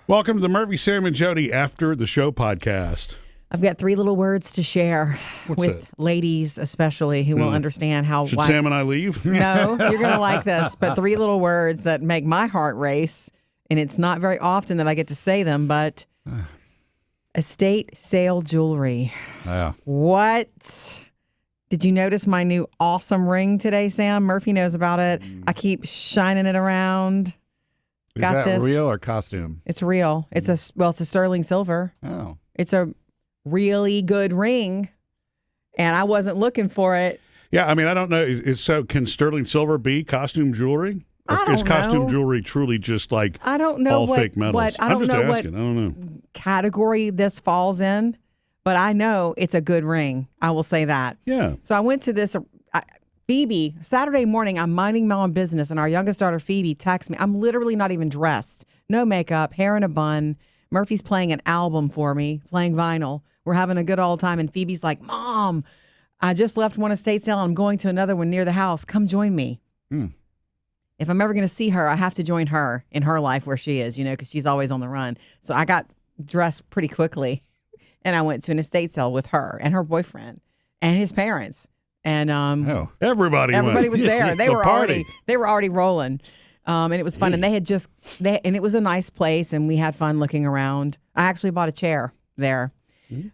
Welcome to the Murphy, Sam, and Jodi After the Show podcast. I've got 3 little words to share with ladies especially who will understand how... Should Sam and I leave? No, you're going to like this, but 3 little words that make my heart race, and it's not very often that I get to say them, but estate sale jewelry. Yeah. What? Did you notice my new awesome ring today, Sam? Murphy knows about it. I keep shining it around. Is that real or costume? It's real. It's a sterling silver. Oh. It's a really good ring, and I wasn't looking for it. Yeah, I mean, I don't know. So can sterling silver be costume jewelry? Or I don't is costume know. Jewelry truly just like I don't know all fake metals? I don't know what I don't know. category this falls in, but I know it's a good ring. I will say that. Yeah. So I went to this Phoebe, Saturday morning, I'm minding my own business, and our youngest daughter, Phoebe, texts me. I'm literally not even dressed. No makeup, hair in a bun. Murphy's playing an album for me, playing vinyl. We're having a good old time, and Phoebe's like, Mom, I just left one estate sale. I'm going to another one near the house. Come join me. If I'm ever going to see her, I have to join her in her life where she is, because she's always on the run. So I got dressed pretty quickly, and I went to an estate sale with her and her boyfriend and his parents. And everybody was there. They were already rolling, and it was fun. And and it was a nice place, and we had fun looking around. I actually bought a chair there,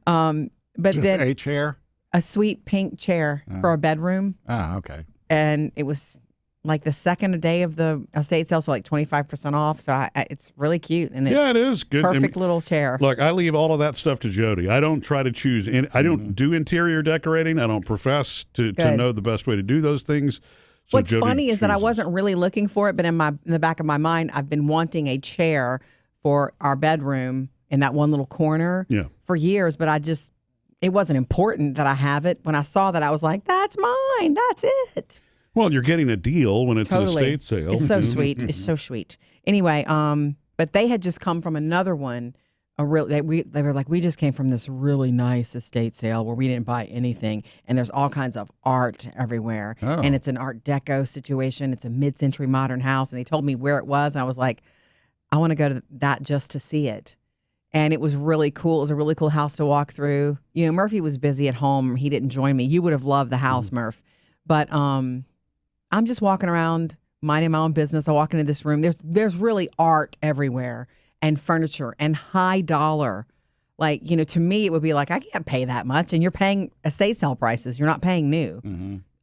but just then a chair, a sweet pink chair for a bedroom. Ah, okay. And it was like the second day of the estate sale, so like 25% off. So it's really cute, and it is good. Perfect little chair. Look, I leave all of that stuff to Jodi. I don't try to choose. I don't do interior decorating. I don't profess to know the best way to do those things. So What's Jodi funny is that I chooses. wasn't really looking for it, but in the back of my mind, I've been wanting a chair for our bedroom in that one little corner for years. But it wasn't important that I have it. When I saw that, I was like, "That's mine. That's it." Well, you're getting a deal when it's an estate sale. It's so sweet. It's so sweet. Anyway, but they had just come from another one. They were like, we just came from this really nice estate sale where we didn't buy anything, and there's all kinds of art everywhere, and it's an Art Deco situation. It's a mid-century modern house, and they told me where it was, and I was like, I want to go to that just to see it. And it was really cool. It was a really cool house to walk through. Murphy was busy at home. He didn't join me. You would have loved the house, Murph. But I'm just walking around, minding my own business. I walk into this room. There's really art everywhere and furniture and high dollar. Like, to me, it would be like, I can't pay that much. And you're paying estate sale prices. You're not paying new.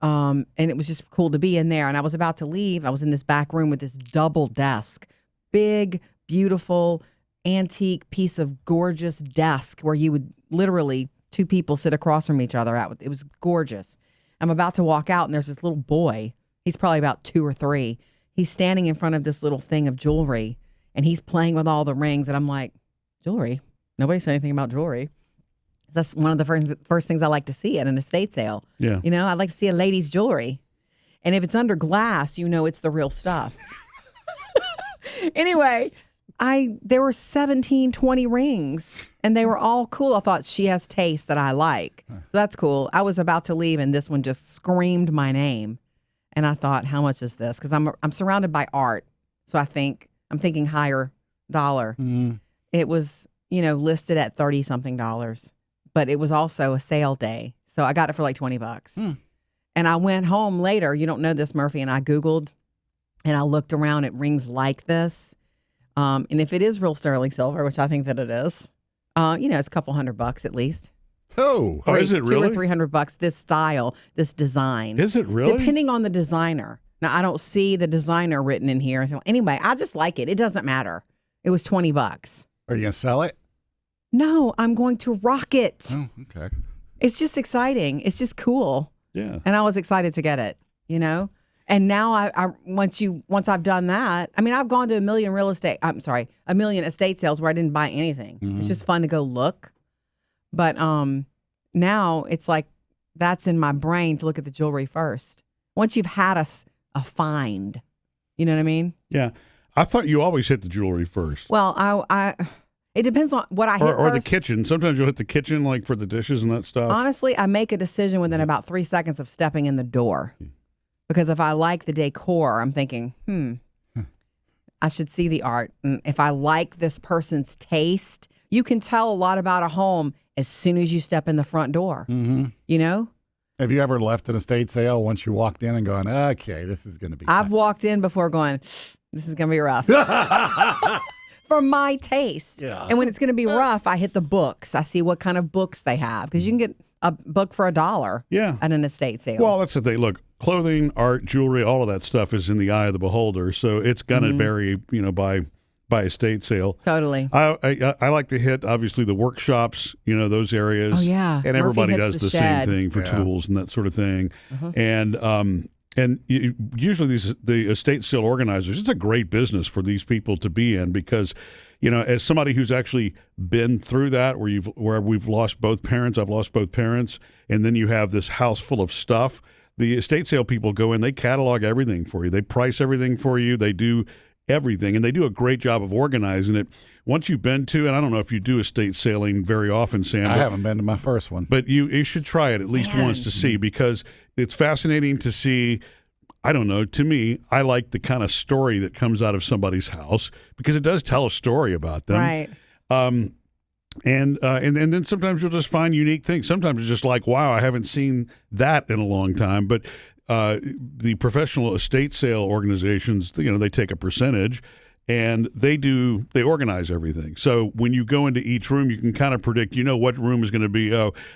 And it was just cool to be in there. And I was about to leave. I was in this back room with this double desk, big, beautiful, antique piece of gorgeous desk where you would literally 2 people sit across from each other. It was gorgeous. I'm about to walk out, and there's this little boy. He's probably about 2 or 3. He's standing in front of this little thing of jewelry, and he's playing with all the rings. And I'm like, jewelry? Nobody said anything about jewelry. That's one of the first things I like to see at an estate sale. Yeah. I'd like to see a lady's jewelry. And if it's under glass, it's the real stuff. Anyway, there were 17, 20 rings, and they were all cool. I thought, she has taste that I like. So that's cool. I was about to leave, and this one just screamed my name. And I thought, how much is this? Because I'm surrounded by art. So I'm thinking higher dollar. It was, listed at $30-something, but it was also a sale day. So I got it for like $20. And I went home later. You don't know this, Murphy, and I Googled, and I looked around at rings like this. And if it is real sterling silver, which I think that it is, it's a couple $100 at least. Oh, is it really? $200 or $300, this style, this design. Is it really? Depending on the designer. Now, I don't see the designer written in here. Anyway, I just like it. It doesn't matter. It was $20. Are you going to sell it? No, I'm going to rock it. Oh, okay. It's just exciting. It's just cool. Yeah. And I was excited to get it, And now once I've done that, I've gone to a million estate sales where I didn't buy anything. It's just fun to go look. But now it's like that's in my brain to look at the jewelry first. Once you've had a find, you know what I mean? Yeah. I thought you always hit the jewelry first. Well, it depends on what I hit or first. the kitchen. Sometimes you'll hit the kitchen like for the dishes and that stuff. Honestly, I make a decision within about 3 seconds of stepping in the door. Because if I like the decor, I'm thinking, I should see the art. And if I like this person's taste, you can tell a lot about a home as soon as you step in the front door. Mm-hmm. You know? Have you ever left an estate sale once you walked in and gone, okay, this is going to be I've fun. walked in before going, this is going to be rough. For my taste. Yeah. And when it's going to be rough, I hit the books. I see what kind of books they have. Because you can get a book for $1 at an estate sale. Well, that's the thing. Look, clothing, art, jewelry, all of that stuff is in the eye of the beholder. So it's going to vary, by estate sale. Totally. I like to hit, obviously, the workshops, those areas. Oh, yeah. And everybody Murphy hits does the shed. same thing for tools and that sort of thing. And usually the estate sale organizers, it's a great business for these people to be in because, as somebody who's actually been through that, where we've lost both parents, I've lost both parents, and then you have this house full of stuff. The estate sale people go in, they catalog everything for you. They price everything for you. They do everything, and they do a great job of organizing it. Once you've been to, and I don't know if you do estate sailing very often, Sam. I haven't been to my first one. But you should try it at least once to see, because it's fascinating to see. I don't know. To me, I like the kind of story that comes out of somebody's house because it does tell a story about them. Right. And then sometimes you'll just find unique things. Sometimes it's just like, wow, I haven't seen that in a long time. But the professional estate sale organizations, they take a percentage and they organize everything. So when you go into each room, you can kind of predict, what room is going to be,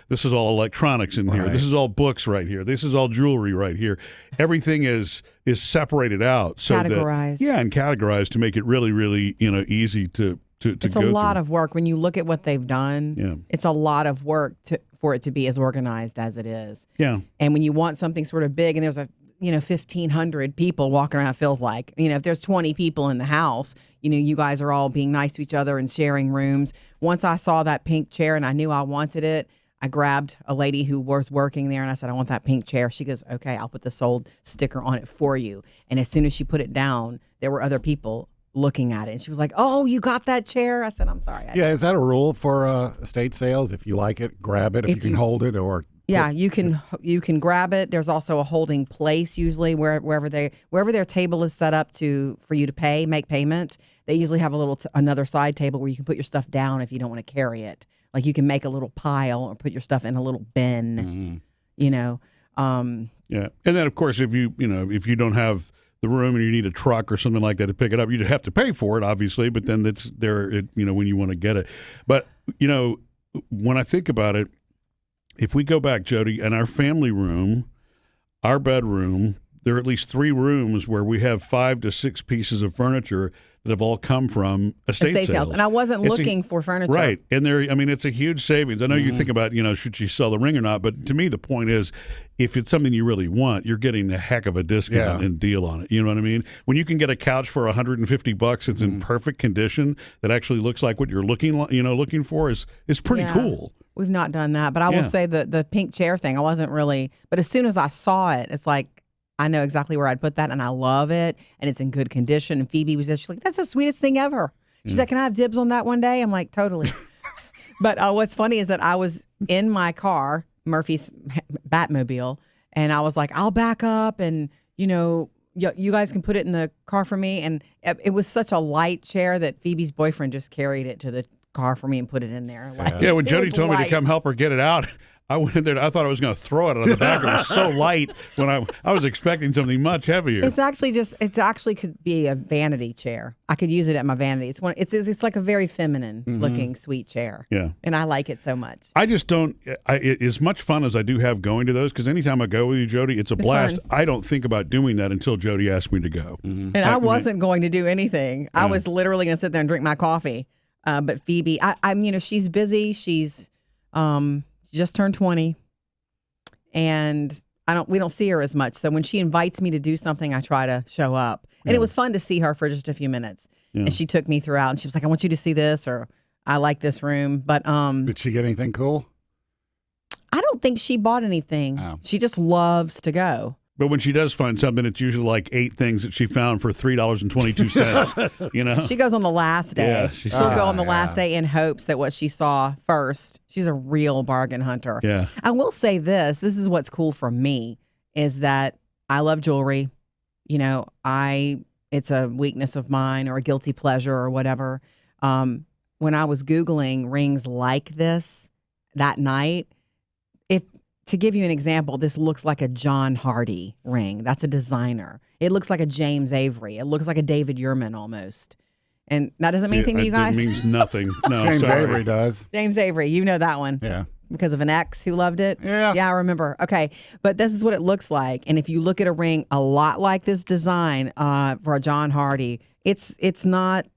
this is all electronics in here. Right. This is all books right here. This is all jewelry right here. Everything is separated out. So categorized. And categorized to make it really, really, easy to it's a lot of work when you look at what they've done. Yeah. It's a lot of work for it to be as organized as it is. Yeah. And when you want something sort of big and there's 1,500 people walking around, it feels like, if there's 20 people in the house, you guys are all being nice to each other and sharing rooms. Once I saw that pink chair and I knew I wanted it, I grabbed a lady who was working there and I said, I want that pink chair. She goes, okay, I'll put the sold sticker on it for you. And as soon as she put it down, there were other people looking at it. And she was like, oh, you got that chair? I said, I'm sorry. Is that a rule for estate sales? If you like it, grab it. If you can hold it or... Yeah, you can grab it. There's also a holding place usually wherever their table is set up for you to make payment. They usually have another side table where you can put your stuff down if you don't want to carry it. Like you can make a little pile or put your stuff in a little bin. Yeah, and then of course if you don't have the room and you need a truck or something like that to pick it up, you have to pay for it, obviously. But then it's there, when you want to get it. But when I think about it. If we go back, Jodi, in our family room, our bedroom, there are at least 3 rooms where we have 5 to 6 pieces of furniture that have all come from estate sales. And I wasn't looking for furniture. Right. And it's a huge savings. I know you think about, should she sell the ring or not? But to me, the point is, if it's something you really want, you're getting a heck of a discount and deal on it. You know what I mean? When you can get a couch for $150, it's in perfect condition that actually looks like what you're looking for is pretty cool. We've not done that, but I will say the pink chair thing, I wasn't really, but as soon as I saw it, it's like, I know exactly where I'd put that and I love it and it's in good condition. And Phoebe was there, she's like, that's the sweetest thing ever. She said, can I have dibs on that one day? I'm like, totally. But what's funny is that I was in my car, Murphy's Batmobile, and I was like, I'll back up and, you guys can put it in the car for me. And it was such a light chair that Phoebe's boyfriend just carried it to the car for me and put it in there. When Jodi told me to come help her get it out, I went in there. I thought I was going to throw it on the back. It was so light when I was expecting something much heavier. It's actually could be a vanity chair. I could use it at my vanity. It's like a very feminine looking sweet chair. Yeah, and I like it so much. I just don't. As much fun as I do have going to those, because anytime I go with you, Jodi, it's a blast. Fun. I don't think about doing that until Jodi asked me to go. And I wasn't going to do anything. Yeah. I was literally going to sit there and drink my coffee. But Phoebe, she's busy. She's just turned 20, and we don't see her as much. So when she invites me to do something, I try to show up. And it was fun to see her for just a few minutes. Yeah. And she took me throughout, and she was like, I want you to see this, or I like this room. But did she get anything cool? I don't think she bought anything. Oh. She just loves to go. But when she does find something, it's usually like 8 things that she found for $3.22. She goes on the last day. Yeah, she'll go on the last day in hopes that what she saw first. She's a real bargain hunter. Yeah. I will say this is what's cool for me, is that I love jewelry. I it's a weakness of mine or a guilty pleasure or whatever. When I was Googling rings like this that night, to give you an example, this looks like a John Hardy ring. That's a designer. It looks like a James Avery. It looks like a David Yurman almost. And that doesn't mean anything to you guys? It means nothing. No, James sorry. Avery does. James Avery, you know that one. Yeah. Because of an ex who loved it? Yes. Yeah, I remember. Okay. But this is what it looks like. And if you look at a ring a lot like this design for a John Hardy, it's not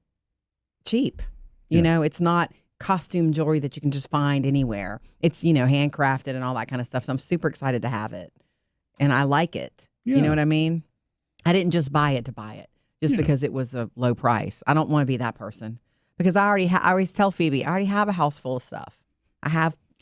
cheap. You know, it's not costume jewelry that you can just find anywhere. It's, handcrafted and all that kind of stuff. So I'm super excited to have it. And I like it. Yeah. You know what I mean? I didn't just buy it to buy it just because it was a low price. I don't want to be that person because I always tell Phoebe, I already have a house full of stuff.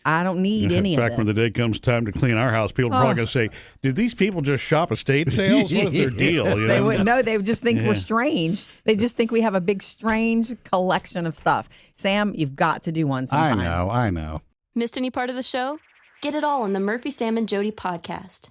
I don't need any of this. In fact, when the day comes time to clean our house, people are probably going to say, did these people just shop estate sales? What is their deal? They wouldn't know. They would just think we're strange. They just think we have a big, strange collection of stuff. Sam, you've got to do one sometime. I know. Missed any part of the show? Get it all on the Murphy, Sam, and Jody podcast.